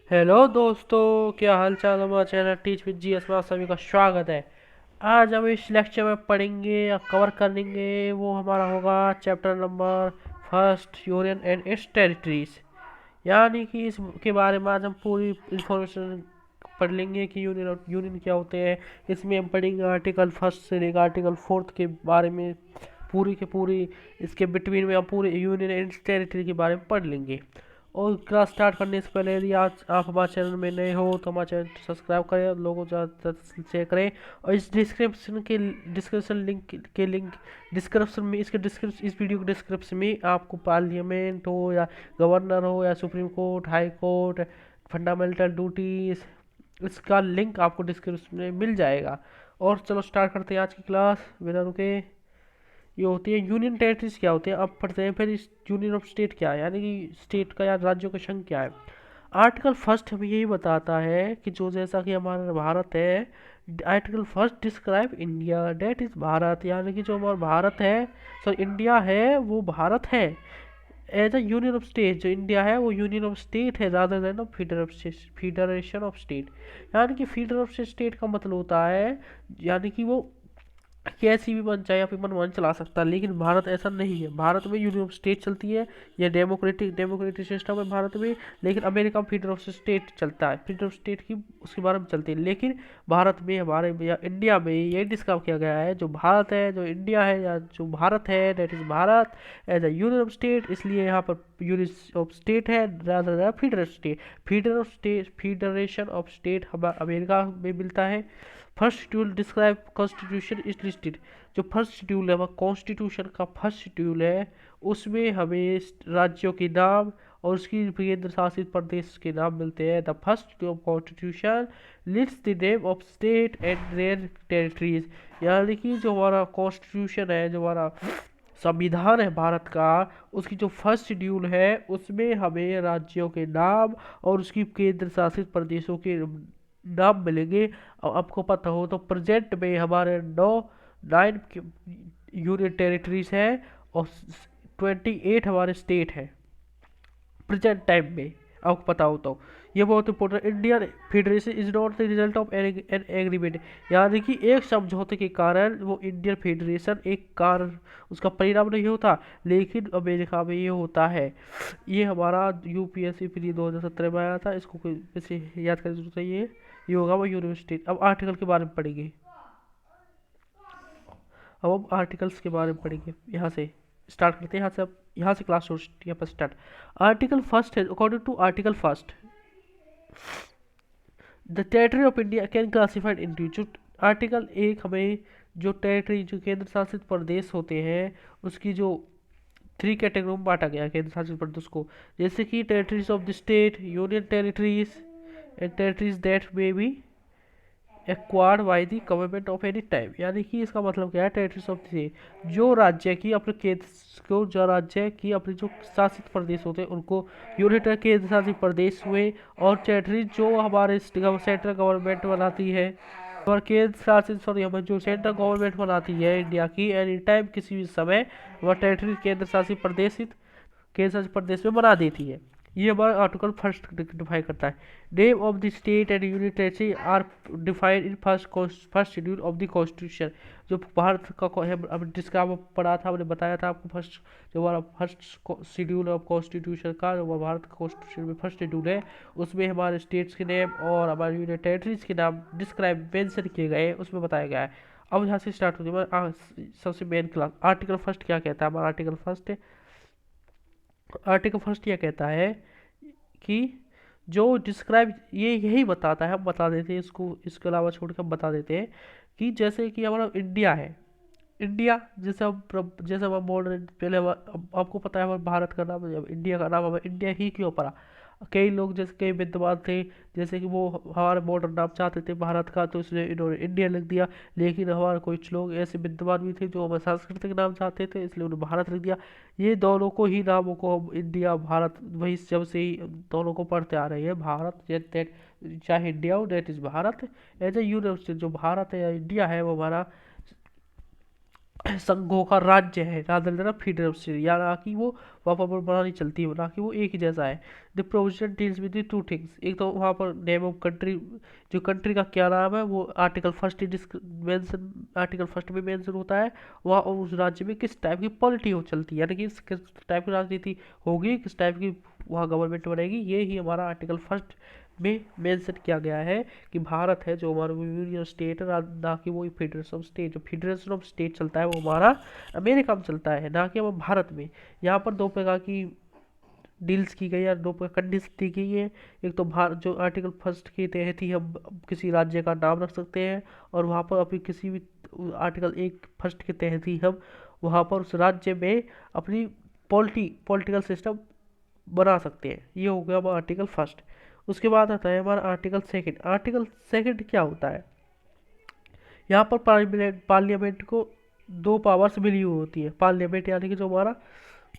Hello दोस्तों, क्या हाल चाल। हमारा चैनल टीच विद जीएस में आप सभी का स्वागत है। आज हम इस लेक्चर में पढ़ेंगे या कवर करेंगे, वो हमारा होगा chapter number first, union and it's territories. यानी कि इसके बारे में आज हम पूरी इंफॉर्मेशन पढ़ लेंगे कि यूनियन और यूनियन क्या होते हैं। इसमें हम पढ़ेंगे आर्टिकल फर्स्ट से लेकर आर्टिकल फोर्थ के बारे में पूरी के पूरी। इसके बिटवीन में हम पूरे यूनियन एंड टेरिटरी के बारे में पढ़ लेंगे। और क्लास स्टार्ट करने से पहले यदि आज आप हमारे चैनल में नए हो तो हमारे चैनल सब्सक्राइब करें और लोगों को ज़्यादा शेयर करें। और इस डिस्क्रिप्शन लिंक के लिंक डिस्क्रिप्शन में इस वीडियो के डिस्क्रिप्शन में आपको पार्लियामेंट हो या गवर्नर हो या supreme court, high court, fundamental duties, इसका लिंक आपको डिस्क्रिप्शन में मिल जाएगा। और चलो स्टार्ट करते हैं आज की क्लास बिना रुके। ये होती है यूनियन टेरिटरीज। क्या होते हैं अब पढ़ते हैं। फिर इस यूनियन ऑफ स्टेट क्या है, यानी कि स्टेट का या राज्यों का संघ क्या है। आर्टिकल फर्स्ट हमें यही बताता है कि जो जैसा कि हमारा भारत है, article first describe India that is Bharat, यानी कि जो हमारा भारत है, सॉरी इंडिया है, वो भारत है। As a union of state, जो इंडिया है वो यूनियन ऑफ स्टेट है rather than federation of state. यानी कि फीडर ऑफ स्टेट का मतलब होता है यानी कि वो कैसी भी मन चाहे अपनी मनमानी चला सकता है। लेकिन भारत ऐसा नहीं है। भारत में यूनियन ऑफ स्टेट चलती है, या डेमोक्रेटिक सिस्टम है भारत में। लेकिन अमेरिका में फीडर ऑफ स्टेट चलता है, फीडर ऑफ स्टेट की उसके बारे में चलती है। लेकिन भारत में, हमारे या इंडिया में ये डिस्कवर किया गया है, जो भारत है, जो इंडिया है, या जो भारत है that is Bharat as a union of state. इसलिए यहाँ पर यूनियन ऑफ स्टेट है rather than federal state. Federal of state, federation of state हमारा अमेरिका में मिलता है। First schedule describe constitution is listed. जो फर्स्ट शेड्यूल है वह कॉन्स्टिट्यूशन का फर्स्ट शेड्यूल है। उसमें हमें राज्यों के नाम और उसकी केंद्र शासित प्रदेश के नाम मिलते हैं। The first schedule of constitution list the name of state and there territories. यानी कि जो हमारा कॉन्स्टिट्यूशन है, जो हमारा संविधान है भारत का, उसकी जो फर्स्ट शेड्यूल है उसमें हमें राज्यों के नाम और उसकी केंद्र शासित प्रदेशों के नाम मिलेंगे। और आपको पता हो तो प्रेजेंट में हमारे 9 यूनियन टेरिटरीज हैं और 28 हमारे स्टेट हैं प्रेजेंट टाइम में। आपको पता हो तो ये बहुत important. Indian federation is not the result of an agreement. यानी कि एक समझौते के कारण वो इंडियन फेडरेशन एक कारण, उसका परिणाम नहीं होता। लेकिन अमेरिका में ये होता है। ये हमारा यूपीएससी प्री 2017 में आया था, इसको कोई वैसे याद करने की जरूरत नहीं है। ये होगा वो यूनिवर्सिटी। अब आर्टिकल के बारे में पढ़ेंगे। अब हम आर्टिकल्स के बारे में पढ़ेंगे। यहाँ से स्टार्ट करते हैं। यहाँ से अब यहाँ से क्लास यहाँ पर स्टार्ट। आर्टिकल फर्स्ट है, according to article first the territory of India can classified into. जो आर्टिकल एक हमें जो टेरिटरी, जो केंद्र शासित प्रदेश होते हैं, उसकी जो 3 कैटेगरी में बांटा गया केंद्र शासित प्रदेश को। जैसे कि territories of the state, union territories and territories that may be acquired by the government of any time. यानी कि इसका मतलब क्या है, टेरिटरीज ऑफ द, जो राज्य की अपने केंद्र को, जो राज्य की अपने जो शासित प्रदेश होते हैं उनको यूनिट केंद्र शासित प्रदेश हुए। और टेरिटरीज जो हमारे सेंट्रल गवर्नमेंट बनाती है, और केंद्र शासित, सॉरी, हमें जो सेंट्रल गवर्नमेंट बनाती है इंडिया की, एनी टाइम किसी भी समय वह टेरिटरी केंद्र शासित प्रदेश में बना देती है। ये हमारा आर्टिकल फर्स्ट डिफाइन करता है। Name of the state and union territory are defined in first schedule of the constitution. जो भारत का अब जिसका पढ़ा था, हमने बताया था आपको, फर्स्ट जो हमारा फर्स्ट शेड्यूल ऑफ कॉन्स्टिट्यूशन का, जो भारत का कॉन्स्टिट्यूशन में फर्स्ट शेड्यूल है, उसमें हमारे स्टेट्स के नेम और हमारे यूनियन टेरिटरीज के नाम डिस्क्राइब मेंशन किए गए हैं, उसमें बताया गया है। अब यहाँ से स्टार्ट होती है सबसे मेन क्लास। आर्टिकल फर्स्ट क्या कहता है हमारा आर्टिकल फर्स्ट क्या कहता है कि जो डिस्क्राइब, ये यही बताता है, हम बता देते हैं इसको, इसके अलावा छोड़ के हम बता देते हैं कि जैसे कि हमारा इंडिया है। इंडिया जैसे हम बोल रहे हैं पहले, आपको पता है हमारे भारत का नाम, इंडिया का नाम हमें इंडिया ही क्यों पड़ा। कई लोग, जैसे कई विद्वान थे, जैसे कि वो हमारा मॉडर्न नाम चाहते थे भारत का, तो इसलिए इन्होंने इंडिया लिख दिया। लेकिन हमारे कुछ लोग ऐसे विद्वान भी थे जो हमें सांस्कृतिक नाम चाहते थे, इसलिए उन्होंने भारत लिख दिया। ये दोनों को ही नामों को हम इंडिया भारत वही जब से ही दोनों को पढ़ते आ रहे हैं। भारत दैट, चाहे इंडिया हो, that is Bharat. As a university, जो भारत है या इंडिया है वो हमारा संघों का राज्य है, रादर देन फ्रीडम स्टेट, या ना कि वो वहाँ पर बनानी चलती है, ना कि वो एक ही जैसा है। The provision deals with the two things, एक तो वहाँ पर नेम ऑफ कंट्री, जो कंट्री का क्या नाम है वो article first mention, article first में मेंशन होता है। वहाँ उस राज्य में किस टाइप की पॉलिटी हो चलती है, यानी कि किस टाइप की राजनीति होगी, किस टाइप की वहाँ गवर्नमेंट बनेगी, ये ही हमारा आर्टिकल फर्स्ट में मेंशन किया गया है। कि भारत है जो हमारा यूनियन स्टेट है, ना कि वो फेडरेशन ऑफ स्टेट, जो फेडरेशन ऑफ स्टेट चलता है वो हमारा अमेरिका में चलता है, ना कि हमारा भारत में। यहाँ पर दो प्रकार की डील्स की गई है, दो प्रकार कंडीशन दी गई है। एक तो भारत जो आर्टिकल फर्स्ट के तहत ही हम किसी राज्य का नाम रख सकते हैं, और वहाँ पर अपनी किसी भी आर्टिकल एक फर्स्ट के तहत ही हम वहाँ पर उस राज्य में अपनी पॉलिटिकल सिस्टम बना सकते हैं। ये हो गया हमारा आर्टिकल फर्स्ट। उसके बाद आता है हमारा आर्टिकल सेकंड। आर्टिकल सेकंड क्या होता है, यहाँ पर पार्लियामेंट को दो पावर्स मिली हुई होती है। पार्लियामेंट यानी कि जो हमारा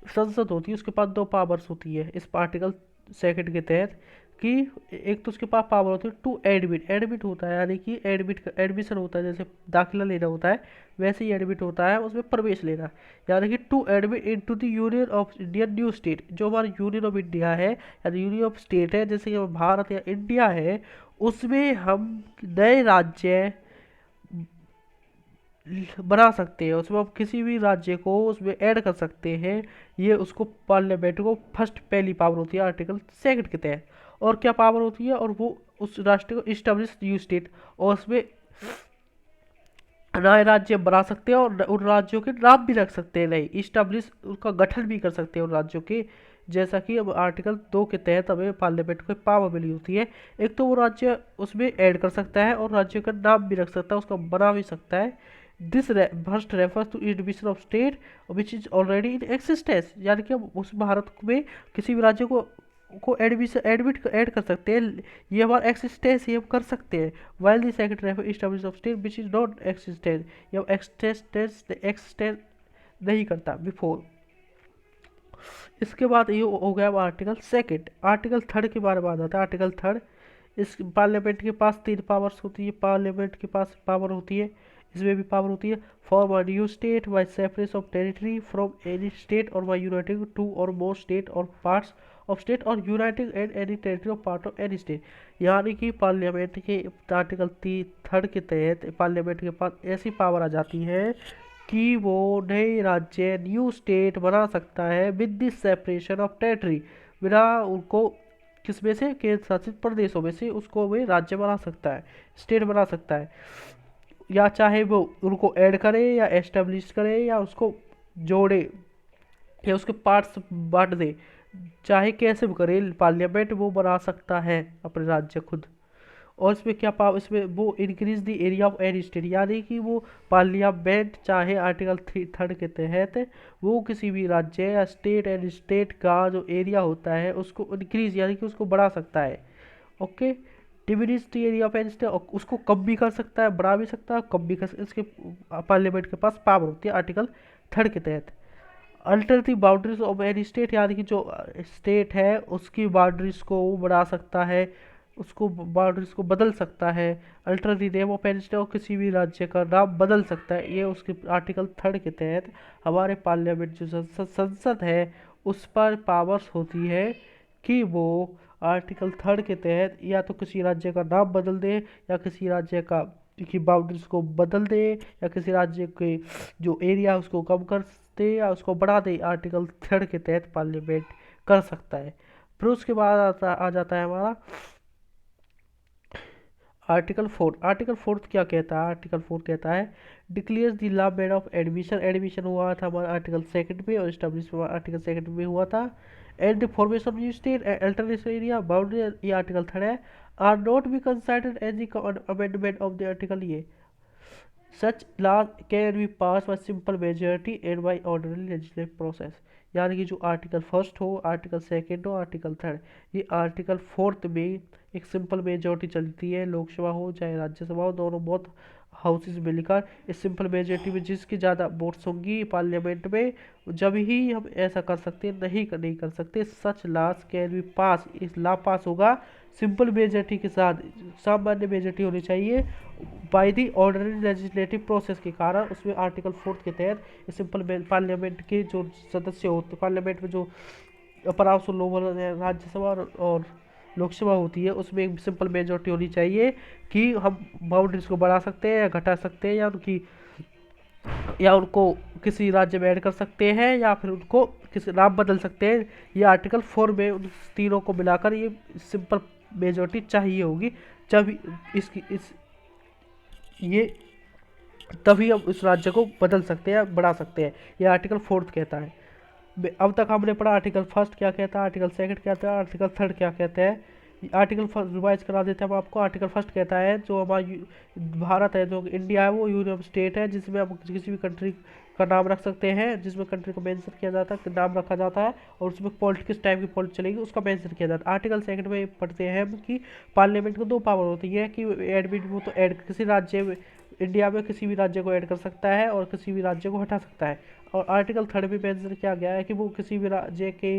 संसद होती है उसके पास दो पावर्स होती है इस आर्टिकल सेकंड के तहत। कि एक तो उसके पास पावर होती है टू एडमिट, एडमिट होता है यानी कि एडमिशन होता है, जैसे दाखिला लेना होता है वैसे ही एडमिट होता है उसमें प्रवेश लेना। यानी कि to admit into the union of India new state, जो हमारा यूनियन ऑफ इंडिया है यानी यूनियन ऑफ स्टेट है, जैसे कि भारत या इंडिया है, उसमें हम नए राज्य बना सकते हैं, उसमें आप किसी भी राज्य को उसमें ऐड कर सकते हैं। ये उसको पार्लियामेंट को फर्स्ट पहली पावर होती है आर्टिकल सेकंड के तहत। और क्या पावर होती है, और वो उस राष्ट्र को इस्टेब्लिश न्यू स्टेट, और उसमें नए राज्य बना सकते हैं और उन राज्यों के नाम भी रख सकते हैं, नहीं इस्टेब्लिश उनका गठन भी कर सकते हैं उन राज्यों के। जैसा कि अब आर्टिकल 2 के तहत हमें पार्लियामेंट को पावर मिली होती है। एक तो वो राज्य उसमें ऐड कर सकता है और राज्यों का नाम भी रख सकता है, उसका बना भी सकता है। This first refers to division of state which is already in existence, यानी कि हम उस भारत में किसी भी राज्य को एडमिट ऐड कर सकते हैं, ये हमारा एक्सिस्टेंस ये हम कर सकते हैं। While the second refer establish of state which is not existence, ये एक्सटेंस नहीं करता बिफोर। इसके बाद ये हो गया आर्टिकल सेकंड। आर्टिकल थर्ड के बारे में आ जाता है। आर्टिकल थर्ड, इस पार्लियामेंट के पास तीन पावर्स होती है, पार्लियामेंट के पास पावर होती है, इसमें भी पावर होती है। Form a new state by separation of territory from any state और बाय यूनाइटिंग टू और मोर स्टेट और पार्ट्स ऑफ स्टेट और uniting and any territory of part of any state. यानी कि पार्लियामेंट के आर्टिकल थर्ड के तहत parliament के पास ऐसी पावर आ जाती है कि वो नए राज्य न्यू स्टेट बना सकता है with the separation of territory, बिना उनको किसमें से केंद्र शासित प्रदेशों में से उसको वे राज्य बना सकता है, स्टेट बना सकता है। या चाहे वो उनको ऐड करे या एस्टेब्लिश करे या उसको जोड़े या उसके पार्ट्स बांट दे, चाहे कैसे भी करे पार्लियामेंट वो बना सकता है अपने राज्य खुद। और इसमें क्या पावर, इसमें वो increase the area of any state, यानी कि वो पार्लियामेंट चाहे आर्टिकल थर्ड के तहत वो किसी भी राज्य या स्टेट एंड स्टेट का जो एरिया होता है उसको इंक्रीज यानी कि उसको बढ़ा सकता है। Okay, diminish the area of any state, उसको कम भी कर सकता है, बढ़ा भी सकता है, कम भी कर सकता है। इसके पार्लियामेंट के पास पावर होती है आर्टिकल थर्ड के तहत। Alter the boundaries of any state, यानी कि जो स्टेट है उसकी बाउंड्रीज को वो बढ़ा सकता है, उसको बाउंड्रीज को बदल सकता है। Alter the name of any state, किसी भी राज्य का नाम बदल सकता है। ये उसके आर्टिकल थर्ड के तहत हमारे पार्लियामेंट जो संसद है उस पर पावर्स होती है कि वो आर्टिकल थर्ड के तहत या तो किसी राज्य का नाम बदल दे, या किसी राज्य का की बाउंड्रीज को बदल दे, या किसी राज्य के जो एरिया है उसको कम कर दे या उसको बढ़ा दे, आर्टिकल थर्ड के तहत पार्लियामेंट कर सकता है। फिर उसके बाद आ जाता है हमारा आर्टिकल फोर्थ। आर्टिकल फोर्थ क्या कहता है, आर्टिकल फोर्थ कहता है declares the law made of admission, admission हुआ था हमारा आर्टिकल सेकंड में और स्टैब्लिश आर्टिकल सेकंड में हुआ था। And the formation of new state alternative area boundary, ये आर्टिकल थर्ड है, are not be considered as the amendment of the article ये। Such laws can be passed by simple majority and by ordinary legislative process, यानी कि जो article first हो, article second हो, article third, ये article fourth में एक simple majority चलती है, लोकसभा हो चाहे राज्यसभा हो, दोनों बहुत हाउसेज मिलकर इस सिंपल मेजोरिटी में जिसकी ज़्यादा वोट्स होंगी पार्लियामेंट में, जब ही हम ऐसा कर सकते हैं, नहीं कर सकते। सच लॉज कैन बी पास, इस लॉ पास होगा सिंपल मेजोरिटी के साथ, सामान्य मेजोरिटी होनी चाहिए by the ordinary legislative process के कारण। उसमें आर्टिकल 4 के तहत सिंपल पार्लियामेंट के जो सदस्य होते, पार्लियामेंट में जो अपर हाउस लोअर राज्यसभा और लोकसभा होती है, उसमें एक सिंपल मेजोरिटी होनी चाहिए कि हम बाउंड्रीज को बढ़ा सकते हैं या घटा सकते हैं, या उनको किसी राज्य में ऐड कर सकते हैं, या फिर उनको किसी नाम बदल सकते हैं। ये आर्टिकल 4 में उन तीनों को मिलाकर ये सिंपल मेजोरिटी चाहिए होगी, जब ये तभी हम इस राज्य को बदल सकते हैं, बढ़ा सकते हैं। ये आर्टिकल 4 कहता है। अब तक हमने पढ़ा आर्टिकल 1 क्या कहता है, आर्टिकल 2 क्या कहता है, आर्टिकल 3 क्या कहते हैं। आर्टिकल 1 रिवाइज करा देते हैं हम आपको। आर्टिकल 1 कहता है जो हमारा भारत है, जो इंडिया है, वो यूनियन स्टेट है जिसमें हम किसी भी कंट्री का नाम रख सकते हैं, जिसमें कंट्री को मेंशन किया जाता है, नाम रखा जाता है, और उसमें पॉलिटिक्स किस टाइप की पॉलिटिक्स चलेगी उसका मेंशन किया जाता है। आर्टिकल 2 में पढ़ते हैं हम कि पार्लियामेंट को 2 पावर होती है कि वो तो ऐड किसी राज्य में, इंडिया में किसी भी राज्य को ऐड कर सकता है और किसी भी राज्य को हटा सकता है। और आर्टिकल 3 में मेंशन किया गया है कि वो किसी भी राज्य के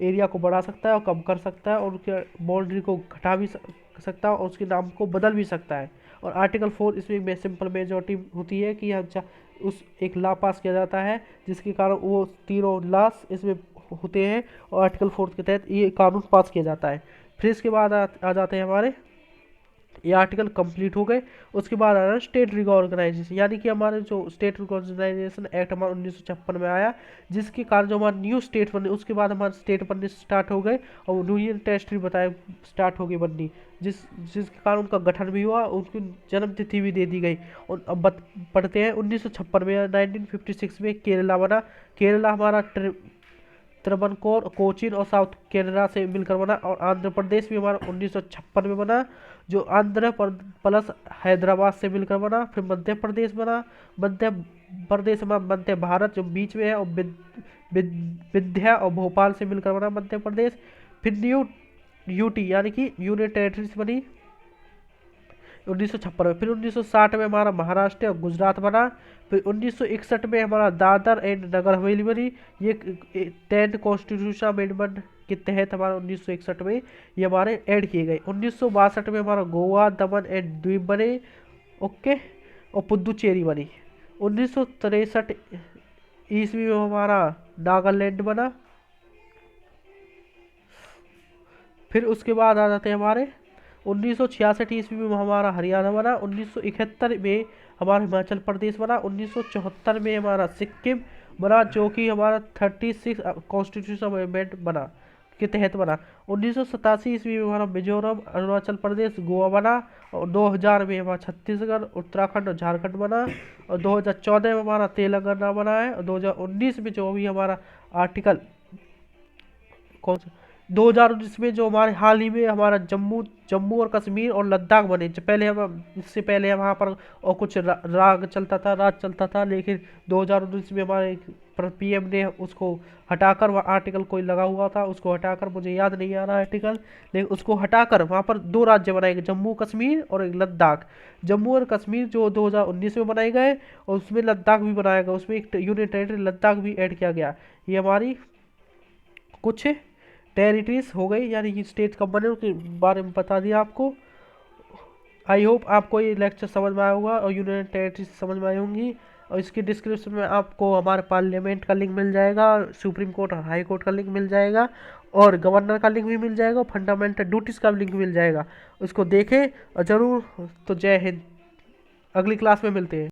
एरिया को बढ़ा सकता है और कम कर सकता है, और उसके बाउंड्री को घटा भी सकता है और उसके नाम को बदल भी सकता है। और आर्टिकल 4 इसमें सिंपल मेजोरिटी होती है कि उस एक लॉ पास किया जाता है जिसके कारण वो तीनों लॉस इसमें होते हैं, और आर्टिकल 4 के तहत ये कानून पास किया जाता है। फिर इसके बाद आ जाते हैं हमारे, ये आर्टिकल कंप्लीट हो गए। उसके बाद आ रहा है स्टेट रिकॉर्गनाइजेशन, यानी कि हमारे जो स्टेट रिकॉर्गनाइजेशन एक्ट हमारा 1956 में आया, जिसके कारण जो हमारे न्यू स्टेट बने, उसके बाद हमारे स्टेट बनने स्टार्ट हो गए और यूनियन टेरिटरी बताए स्टार्ट हो गई बननी, जिसके कारण उनका गठन भी हुआ, उनकी जन्म तिथि भी दे दी गई। और अब पढ़ते हैं 1956 में, 1956 में केरला बना। केरला हमारा त्रवणकोर, कोचीन और साउथ केरला से मिलकर बना। और आंध्र प्रदेश भी हमारा 1956 में बना, जो आंध्र प्लस हैदराबाद से मिलकर बना। फिर मध्य प्रदेश बना, मध्य प्रदेश में मध्य भारत जो बीच में है, और विंध्या और भोपाल से मिलकर बना मध्य प्रदेश। फिर न्यू यूटी यानी कि यूनियन टेरिटरीज बनी 1956 में। फिर 1960 में हमारा महाराष्ट्र और गुजरात बना। फिर 1961 में हमारा दादर एंड नगर हवेली बनी। ये 10th कॉन्स्टिट्यूशन अमेंडमेंट के तहत हमारा 1961 में ये हमारे ऐड किए गए। 1962 में हमारा गोवा, दमन एंड द्वीप बने, ओके, और पुदुचेरी बनी। 1963 ईस्वी में हमारा नागालैंड बना। फिर उसके बाद आ जाते हैं हमारे 1966 ईस्वी में हमारा हरियाणा बना। 1971 में हमारा हिमाचल प्रदेश बना। 1974 में हमारा सिक्किम बना, जो कि हमारा 36 कॉन्स्टिट्यूशन अमेंडमेंट बना के तहत बना। 1987 ईस्वी में हमारा मिजोरम, अरुणाचल प्रदेश, गोवा बना। और 2000 में हमारा छत्तीसगढ़, उत्तराखंड और झारखंड बना। और 2014 में हमारा तेलंगाना बना है। और 2019 में जो भी हमारा आर्टिकल 2019 में जो हमारे हाल ही में हमारा जम्मू और कश्मीर और लद्दाख बने। इससे पहले वहाँ पर और कुछ राज चलता था, लेकिन 2019 में हमारे पीएम ने उसको हटाकर, वहाँ आर्टिकल कोई लगा हुआ था उसको हटाकर, मुझे याद नहीं आ रहा आर्टिकल, लेकिन उसको हटाकर वहाँ पर 2 राज्य बनाए गए, जम्मू कश्मीर और एक लद्दाख। जम्मू और कश्मीर जो 2019 में बनाए गए, और उसमें लद्दाख भी बनाया गया, उसमें एक यूनियन टेरिटरी लद्दाख भी ऐड किया गया। ये हमारी कुछ टेरिटरीज हो गई, यानी कि स्टेट कब बने उसके बारे में बता दिया आपको। आई होप आपको ये लेक्चर समझ में आया होगा और यूनियन टेरिटरीज समझ में आई होंगी। और इसके डिस्क्रिप्शन में आपको हमारे पार्लियामेंट का लिंक मिल जाएगा, सुप्रीम कोर्ट और हाई कोर्ट का लिंक मिल जाएगा, और गवर्नर का लिंक भी मिल जाएगा, और फंडामेंटल ड्यूटीज़ का लिंक मिल जाएगा। उसको देखें और ज़रूर। तो जय हिंद, अगली क्लास में मिलते हैं।